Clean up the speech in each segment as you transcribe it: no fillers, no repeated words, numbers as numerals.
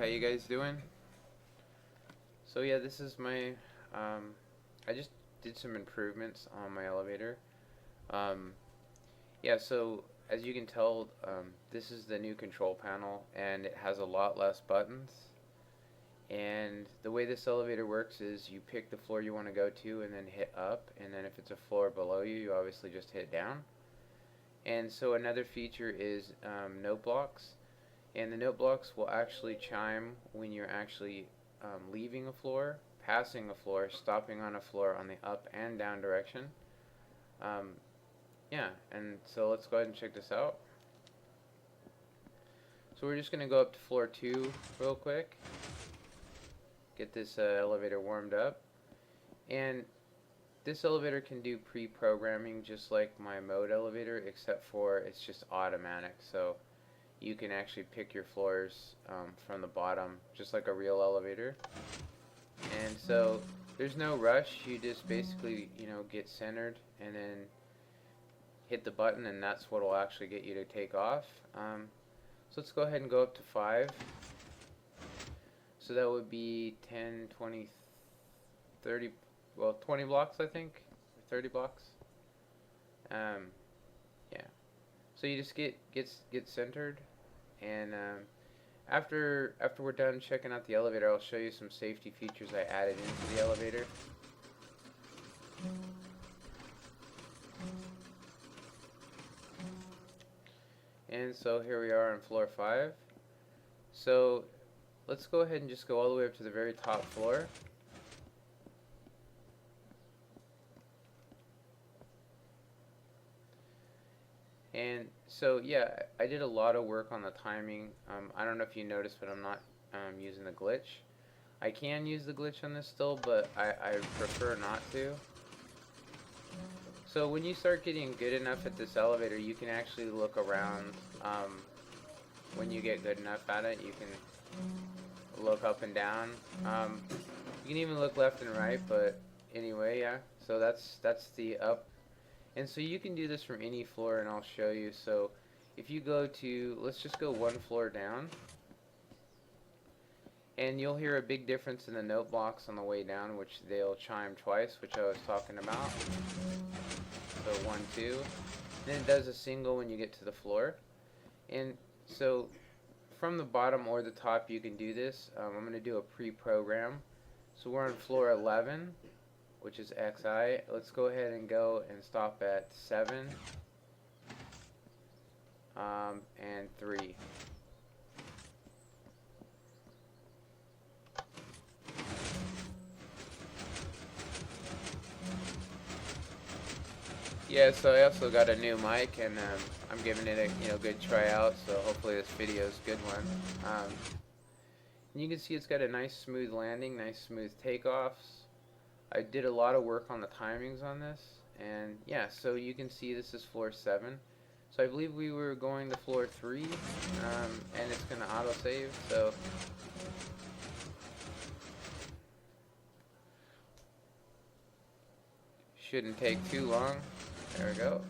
how you guys doing? So yeah, this is my, I just did some improvements on my elevator. Um, yeah, so as you can tell, this is the new control panel and it has a lot less buttons. And the way this elevator works is you pick the floor you want to go to and then hit up, and then if it's a floor below you, you obviously just hit down. And so another feature is note blocks. And the note blocks will actually chime when you're actually leaving a floor, passing a floor, stopping on a floor on the up and down direction. Um, yeah, and so let's go ahead and check this out. So we're just going to go up to floor 2 real quick, get this elevator warmed up. And this elevator can do pre-programming just like my mode elevator, except for it's just automatic. So you can actually pick your floors from the bottom, just like a real elevator. And so there's no rush. You just basically, get centered and then hit the button, and that's what will actually get you to take off. So let's go ahead and go up to 5. So that would be 10, 20, 30, well, 20 blocks, I think, or 30 blocks. Yeah. So you just get centered, and after we're done checking out the elevator, I'll show you some safety features I added into the elevator. And so here we are on floor 5. So let's go ahead and just go all the way up to the very top floor. And so yeah, I did a lot of work on the timing. I don't know if you noticed, but I'm not using the glitch. I can use the glitch on this still, but I prefer not to. So when you start getting good enough at this elevator, you can actually look around. When you get good enough at it, you can look up and down. You can even look left and right, but anyway, yeah. So that's the up. And so you can do this from any floor, and I'll show you. So if you go to, let's just go one floor down, and you'll hear a big difference in the note blocks on the way down, which they'll chime twice, which I was talking about. So 1, 2. Then it does a single when you get to the floor. And so from the bottom or the top, you can do this. I'm going to do a pre-program. So we're on floor 11. Which is XI. Let's go ahead and go and stop at 7 and 3. Yeah, so I also got a new mic, and I'm giving it a good tryout. So hopefully this video is a good one. And you can see it's got a nice smooth landing, nice smooth takeoffs. I did a lot of work on the timings on this, and yeah, so you can see this is floor 7. So I believe we were going to floor 3, and it's going to autosave, so shouldn't take too long. There we go.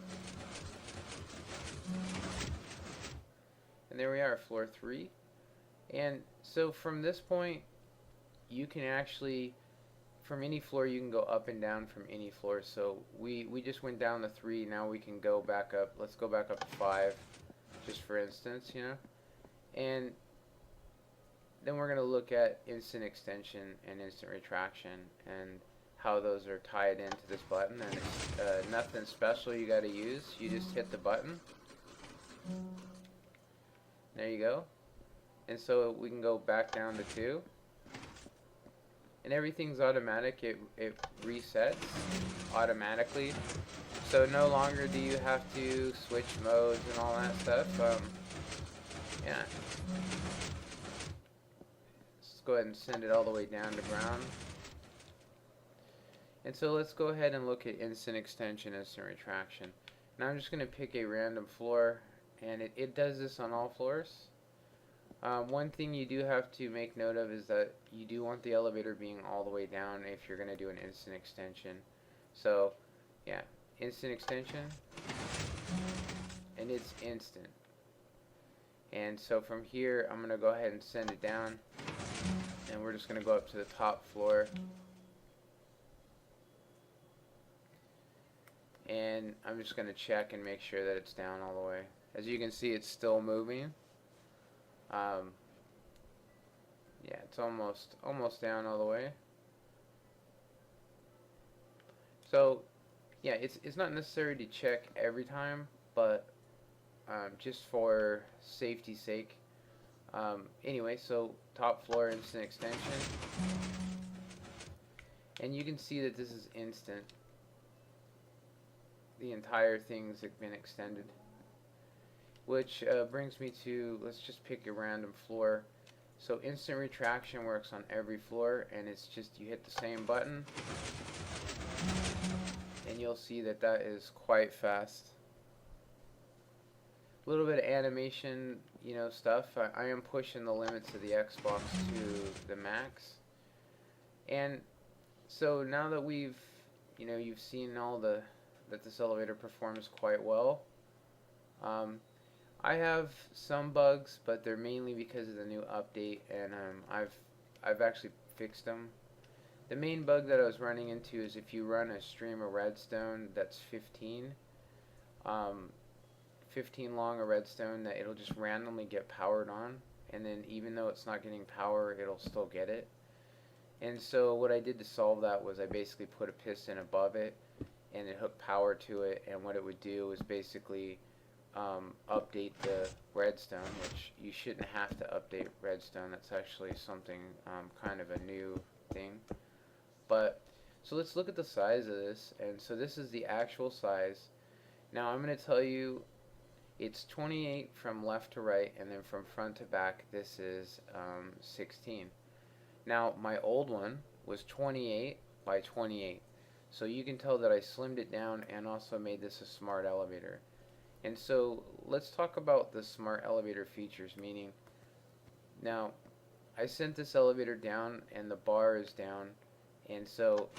And there we are, floor 3. And so from this point, you can actually, from any floor, you can go up and down from any floor. So we just went down to 3. Now we can go back up. Let's go back up to 5, just for instance, And then we're going to look at instant extension and instant retraction and how those are tied into this button. And it's nothing special you got to use. You just hit the button. There you go. And so we can go back down to 2. And everything's automatic. It resets automatically, so no longer do you have to switch modes and all that stuff. Yeah, let's go ahead and send it all the way down to ground. And so let's go ahead and look at instant extension, instant retraction. Now I'm just going to pick a random floor, and it does this on all floors. One thing you do have to make note of is that you do want the elevator being all the way down if you're going to do an instant extension. So, yeah, instant extension, and it's instant. And so from here, I'm going to go ahead and send it down, and we're just going to go up to the top floor, and I'm just going to check and make sure that it's down all the way. As you can see, it's still moving. Yeah, it's almost down all the way. So yeah, it's not necessary to check every time, but just for safety's sake. Anyway, so top floor instant extension, and you can see that this is instant. The entire thing's been extended, which brings me to, let's just pick a random floor. So instant retraction works on every floor, and it's just you hit the same button and you'll see that that is quite fast. A little bit of animation, stuff. I am pushing the limits of the Xbox to the max. And so now that you've seen that this elevator performs quite well. I have some bugs, but they're mainly because of the new update, and I've actually fixed them. The main bug that I was running into is if you run a stream of redstone that's 15 long a redstone, that it'll just randomly get powered on, and then even though it's not getting power, it'll still get it. And so what I did to solve that was I basically put a piston above it, and it hooked power to it, and what it would do was basically update the redstone, which you shouldn't have to update redstone. That's actually something kind of a new thing. But so let's look at the size of this. And so this is the actual size. Now I'm going to tell you it's 28 from left to right, and then from front to back this is 16. Now my old one was 28 by 28. So you can tell that I slimmed it down and also made this a smart elevator. And so let's talk about the smart elevator features, meaning now I sent this elevator down and the bar is down, and so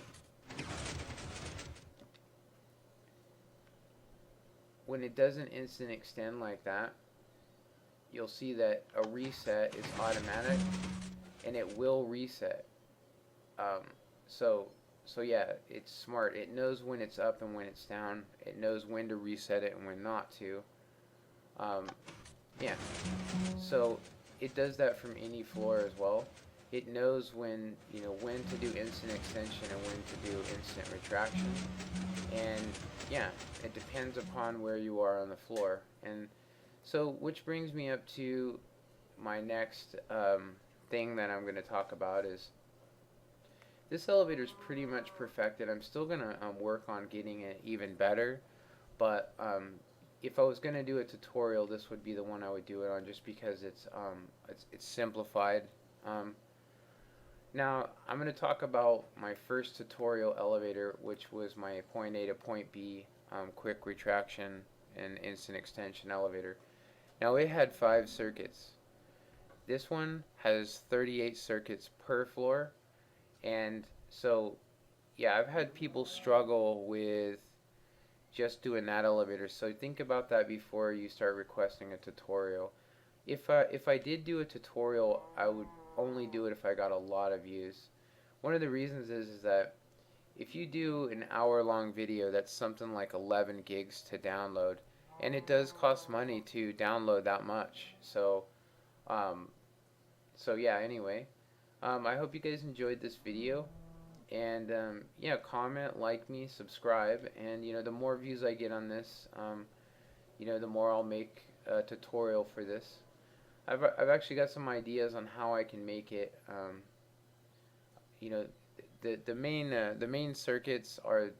when it doesn't instant extend like that, you'll see that a reset is automatic and it will reset. So yeah, it's smart. It knows when it's up and when it's down. It knows when to reset it and when not to. Yeah. So it does that from any floor as well. It knows when to do instant extension and when to do instant retraction. And yeah, it depends upon where you are on the floor. And so, which brings me up to my next thing that I'm going to talk about is this elevator is pretty much perfected. I'm still going to work on getting it even better, but if I was going to do a tutorial, this would be the one I would do it on, just because it's simplified. Now I'm going to talk about my first tutorial elevator, which was my point A to point B quick retraction and instant extension elevator. Now it had 5 circuits. This one has 38 circuits per floor. And so, yeah, I've had people struggle with just doing that elevator. So think about that before you start requesting a tutorial. If I did do a tutorial, I would only do it if I got a lot of views. One of the reasons is that if you do an hour-long video, that's something like 11 gigs to download, and it does cost money to download that much. So, yeah. Anyway. I hope you guys enjoyed this video, and yeah, comment, like me, subscribe, and the more views I get on this, the more I'll make a tutorial for this. I've actually got some ideas on how I can make it. The main circuits are,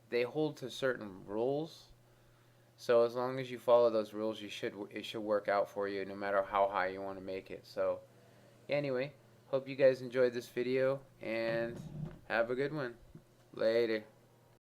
they hold to certain rules. So as long as you follow those rules, it should work out for you, no matter how high you want to make it. So anyway. Hope you guys enjoyed this video, and have a good one. Later.